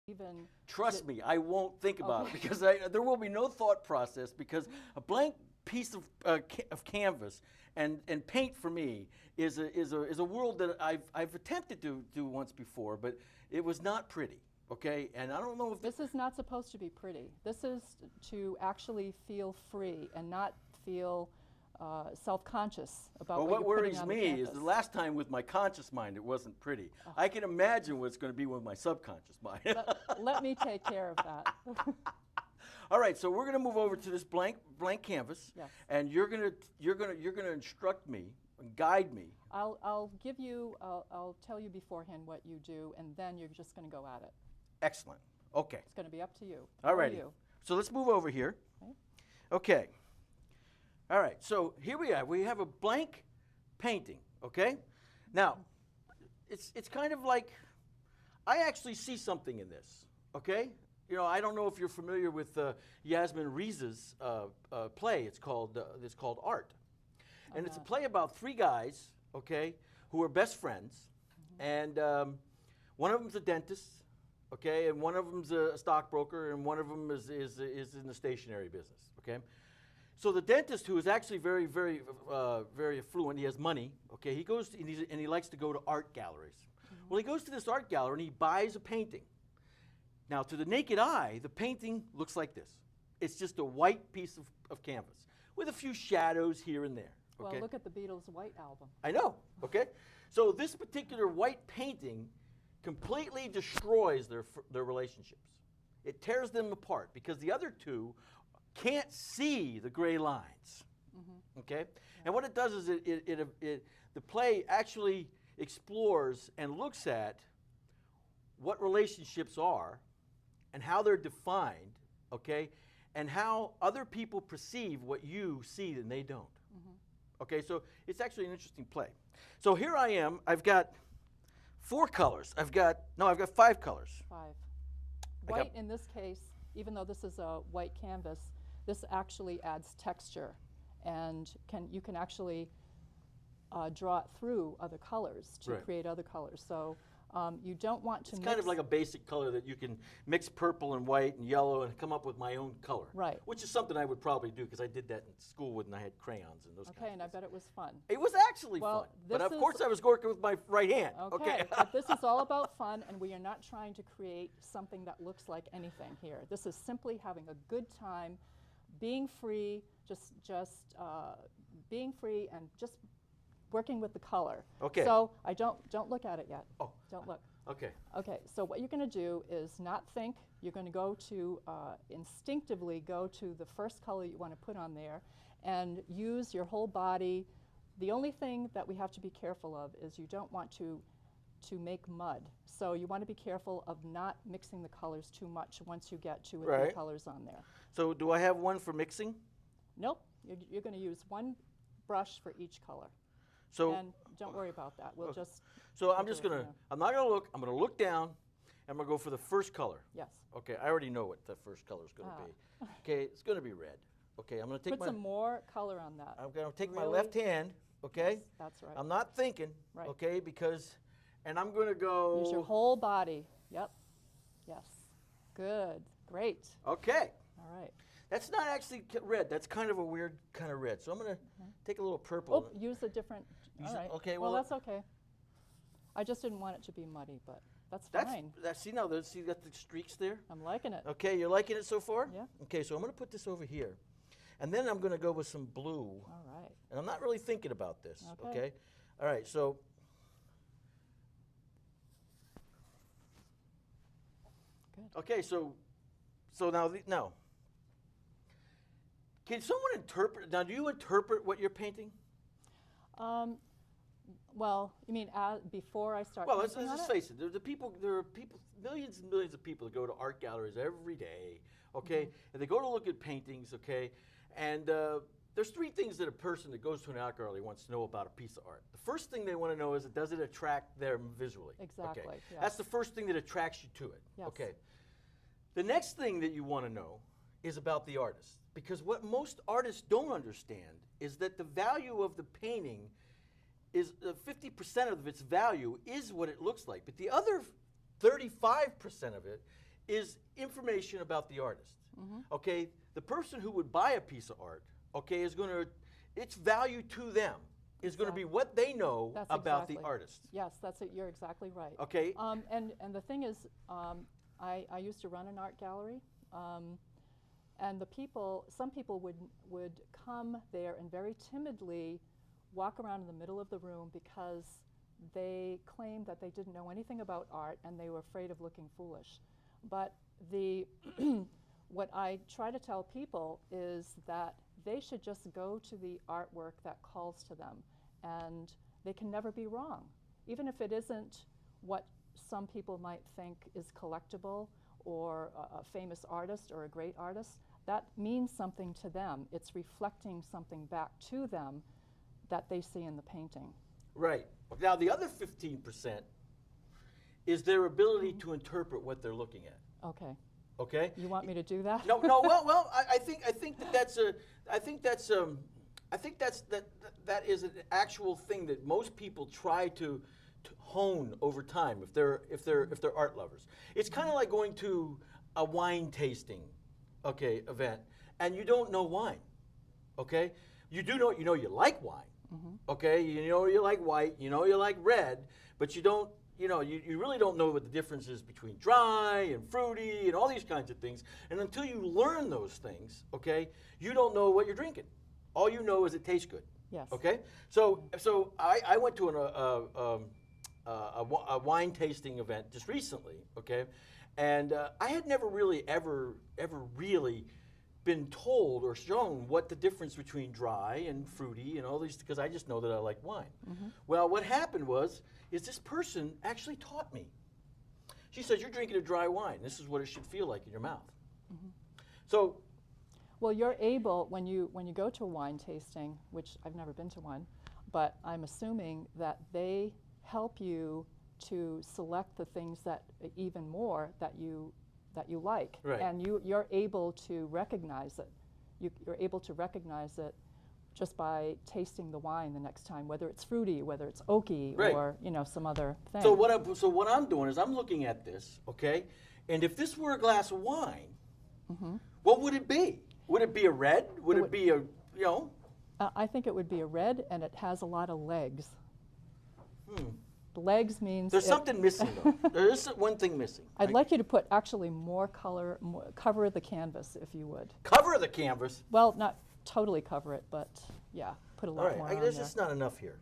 even Trust me, I won't think about it because there will be no thought process because a blank piece of canvas and paint for me is a world that I've attempted to do once before, but it was not pretty. Okay, and I don't know if this is not supposed to be pretty. This is to actually feel free and not feel self-conscious about well, what what you're putting worries on the me is canvas. the last time with my conscious mind it wasn't pretty. I can imagine what it's going to be with my subconscious mind. Let me take care of that. All right, so we're going to move over to this blank canvas, Yes. and you're going to instruct me and guide me. I'll tell you beforehand what you do, and then you're just going to go at it. Excellent. Okay. It's going to be up to you. All or right. you. So let's move over here. Okay. Okay. All right. So here we are. We have a blank painting. Okay. Now, it's kind of like I actually see something in this. Okay. You know, I don't know if you're familiar with Yasmin Riza's play. It's called Art, and it's a play about three guys. Okay, who are best friends, and one of them's a dentist. Okay, and one of them's a stockbroker, and one of them is in the stationery business. Okay, so the dentist, who is actually very affluent, he has money. Okay, he goes and he likes to go to art galleries. Well, he goes to this art gallery and he buys a painting. Now, to the naked eye, the painting looks like this. It's just a white piece of canvas with a few shadows here and there. Okay? Well, look at the Beatles' White Album. I know. Okay, so this particular white painting completely destroys their relationships. It tears them apart because the other two can't see the gray lines. Okay, and what it does is the play actually explores and looks at what relationships are and how they're defined. Okay, and how other people perceive what you see and they don't. Okay, so it's actually an interesting play. So here I am. I've got 4 colors. I've got 5 colors. 5. White, in this case, even though this is a white canvas, this actually adds texture, and you can actually draw it through other colors to create other colors. So you don't want to It's kind of like a basic color that you can mix purple and white and yellow and come up with my own color. Right. Which is something I would probably do because I did that in school when I had crayons and those kinds of Okay, things. and I bet it was fun. It was actually fun. But of course I was working with my right hand. Okay, but this is all about fun, and we are not trying to create something that looks like anything here. This is simply having a good time, being free, just being free and just working with the color. Okay. So I don't look at it yet. Oh. Don't look. Okay. Okay, so what you're going to do is not think. You're going to go to, instinctively go to the first color you want to put on there and use your whole body. The only thing that we have to be careful of is you don't want to make mud. So you want to be careful of not mixing the colors too much once you get 2 or 3 colors on there. So do I have one for mixing? Nope, you're going to use one brush for each color. So, and don't worry about that. We'll just. So I'm just going to, I'm not going to look, I'm going to look down, and I'm going to go for the first color. Yes. Okay, I already know what the first color is going to be. Okay, it's going to be red. Okay, I'm going to take Put some more color on that. I'm going to take my left hand, okay? Yes, that's right. I'm not thinking, Right. okay, and I'm going to go. Use your whole body. Yep. Yes. Good. Great. Okay. All right. That's not actually red. That's kind of a weird kind of red. So I'm going to take a little purple. Oh, use a different. All right. Okay. Well, that's okay. I just didn't want it to be muddy, but that's fine. See now, see got the streaks there? I'm liking it. Okay, you're liking it so far? Yeah. Okay, so I'm going to put this over here. And then I'm going to go with some blue. All right. And I'm not really thinking about this, Okay. okay? All right, so. Good. Okay, so now. Can someone interpret? Now, do you interpret what you're painting? Well, you mean before I start? Well, let's painting on just it? face it. There are people, millions and millions of people that go to art galleries every day, okay? And they go to look at paintings, okay? And there's 3 things that a person that goes to an art gallery wants to know about a piece of art. The first thing they want to know is, does it attract them visually? Exactly. Okay. Yes. That's the first thing that attracts you to it. Yes. Okay. The next thing that you want to know is about the artist, because what most artists don't understand is that the value of the painting is 50% of its value is what it looks like, but the other 35% of it is information about the artist. Okay, the person who would buy a piece of art, okay, is going to, its value to them is going to be what they know That's about the exactly. artist. Yes, that's it. You're exactly right. Okay. And the thing is, I used to run an art gallery, and some people would come there and very timidly walk around in the middle of the room because they claimed that they didn't know anything about art and they were afraid of looking foolish. But what I try to tell people is that they should just go to the artwork that calls to them, and they can never be wrong. Even if it isn't what some people might think is collectible or a famous artist or a great artist, that means something to them. It's reflecting something back to them that they see in the painting. Right. Now, the other 15% is their ability to interpret what they're looking at. Okay. Okay. You want me to do that? No. Well. I think that is an actual thing that most people try to hone over time if they're art lovers. It's kind of like going to a wine tasting, okay, event, and you don't know wine. Okay. You do know you like wine. Okay. You know you like white. You know you like red, but you don't. You really don't know what the difference is between dry and fruity and all these kinds of things. And until you learn those things, okay, you don't know what you're drinking. All you know is it tastes good. Yes. Okay. So I went to a wine tasting event just recently. Okay, and I had never really ever really been told or shown what the difference between dry and fruity and all these, because I just know that I like wine. Well, what happened is this person actually taught me. She said, "You're drinking a dry wine. This is what it should feel like in your mouth." So, well, you're able, when you go to a wine tasting, which I've never been to one, but I'm assuming that they help you to select the things that even more that you like. Right. And you're able to recognize it. You're able to recognize it just by tasting the wine the next time, whether it's fruity, whether it's oaky, Right. or some other thing. So what I'm doing is I'm looking at this, okay, and if this were a glass of wine, what would it be? Would it be a red? Would it be a I think it would be a red, and it has a lot of legs. Legs means There's something missing though. There is one thing missing. I'd like you to put actually more color, cover the canvas if you would. Cover the canvas. Well, not totally cover it, but yeah, put a All lot right, more on there's there. just not enough here.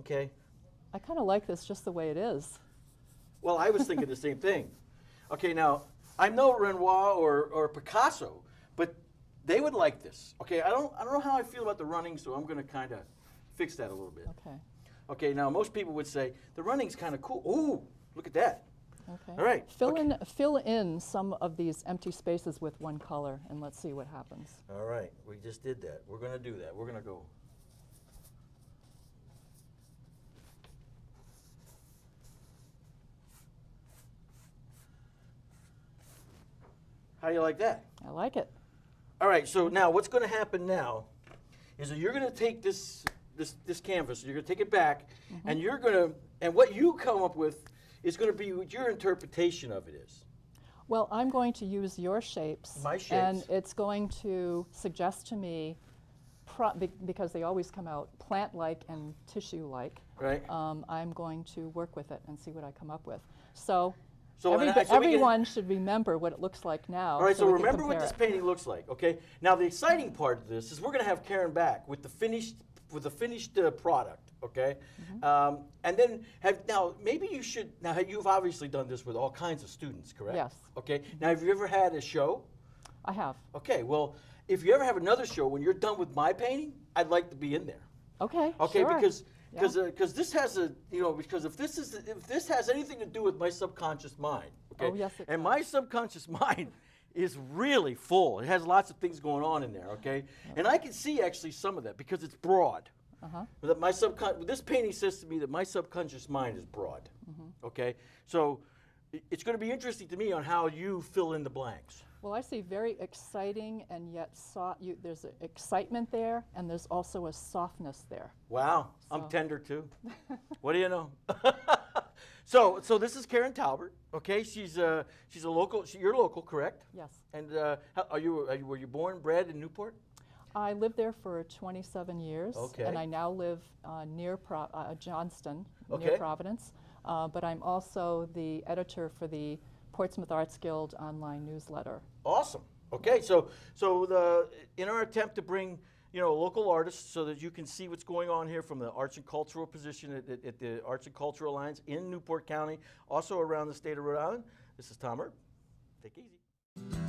Okay. I kind of like this just the way it is. Well, I was thinking the same thing. Okay, now I'm no Renoir or Picasso, but they would like this. Okay, I don't know how I feel about the running, so I'm going to kind of fix that a little bit. Okay. Okay, now most people would say the running's kind of cool. Ooh, look at that. Okay. All right. Fill in some of these empty spaces with one color, and let's see what happens. All right, we just did that. We're going to do that. We're going to go. How do you like that? I like it. All right, so now what's going to happen now is that you're going to take this canvas, you're going to take it back, and you're going to, and what you come up with is going to be what your interpretation of it is. Well, I'm going to use your shapes. My shapes. And it's going to suggest to me, because they always come out plant-like and tissue-like, Right. I'm going to work with it and see what I come up with. So, So we can- everyone should remember what it looks like now. All right, so we can remember what compare this it. painting looks like, okay? Now the exciting part of this is we're going to have Karen back with the finished product, okay? And then maybe you should, now you've obviously done this with all kinds of students, correct? Yes. Okay, now have you ever had a show? I have. Okay, well, if you ever have another show when you're done with my painting, I'd like to be in there. Okay, Okay, sure. because this has because if this has anything to do with my subconscious mind, okay? Oh, yes, it and does. my subconscious mind is really full. It has lots of things going on in there, okay? And I can see actually some of that because it's broad. That this painting says to me that my subconscious mind is broad. Okay, so it's going to be interesting to me on how you fill in the blanks. Well, I see very exciting and yet there's an excitement there, and there's also a softness there. Wow, I'm So- tender too. What do you know? So this is Karen Talbert. Okay, she's a local. You're local, correct? Yes. And were you born, bred in Newport? I lived there for 27 years. Okay. And I now live near Johnston, Okay. near Providence. But I'm also the editor for the Portsmouth Arts Guild online newsletter. Awesome. Okay, in our attempt to bring local artists so that you can see what's going on here from the arts and cultural position at the Arts and Cultural Alliance in Newport County, also around the state of Rhode Island. This is Tom Erb. Take it easy.